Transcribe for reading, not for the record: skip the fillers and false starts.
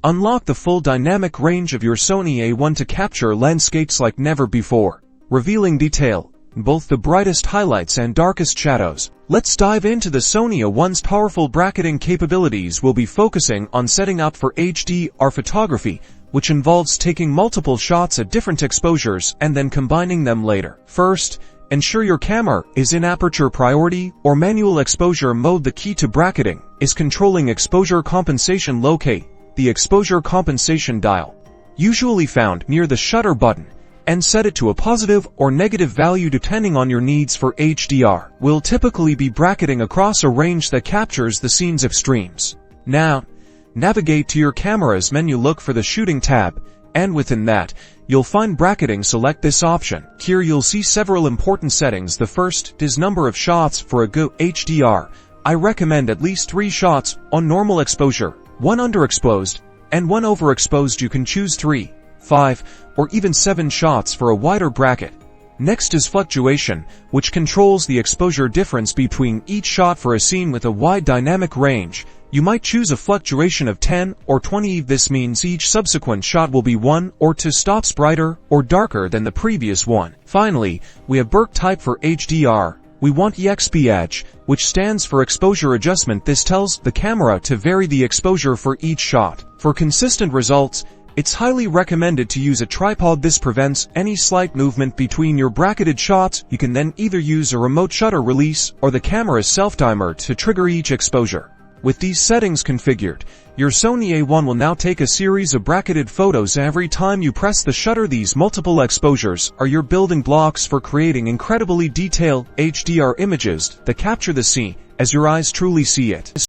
Unlock the full dynamic range of your Sony A1 to capture landscapes like never before, revealing detail, both the brightest highlights and darkest shadows. Let's dive into the Sony A1's powerful bracketing capabilities. We'll be focusing on setting up for HDR photography, which involves taking multiple shots at different exposures and then combining them later. First, ensure your camera is in aperture priority or manual exposure mode. The key to bracketing is controlling exposure compensation. Locate the exposure compensation dial, usually found near the shutter button, and set it to a positive or negative value depending on your needs. For HDR, we'll typically be bracketing across a range that captures the scene's extremes. Now, navigate to your camera's menu, look for the shooting tab, and within that, you'll find bracketing. Select this option. Here you'll see several important settings. The first is number of shots. For a good HDR, I recommend at least 3 shots on normal exposure, 1 underexposed, and 1 overexposed. You can choose 3, 5, or even 7 shots for a wider bracket. Next is fluctuation, which controls the exposure difference between each shot. For a scene with a wide dynamic range, you might choose a fluctuation of 10 or 20. This means each subsequent shot will be 1 or 2 stops brighter or darker than the previous one. Finally, we have Burke type. For HDR, we want EXP Edge, which stands for exposure adjustment. This tells the camera to vary the exposure for each shot. For consistent results, it's highly recommended to use a tripod. This prevents any slight movement between your bracketed shots. You can then either use a remote shutter release or the camera's self-timer to trigger each exposure. With these settings configured, your Sony A1 will now take a series of bracketed photos every time you press the shutter. These multiple exposures are your building blocks for creating incredibly detailed HDR images that capture the scene as your eyes truly see it.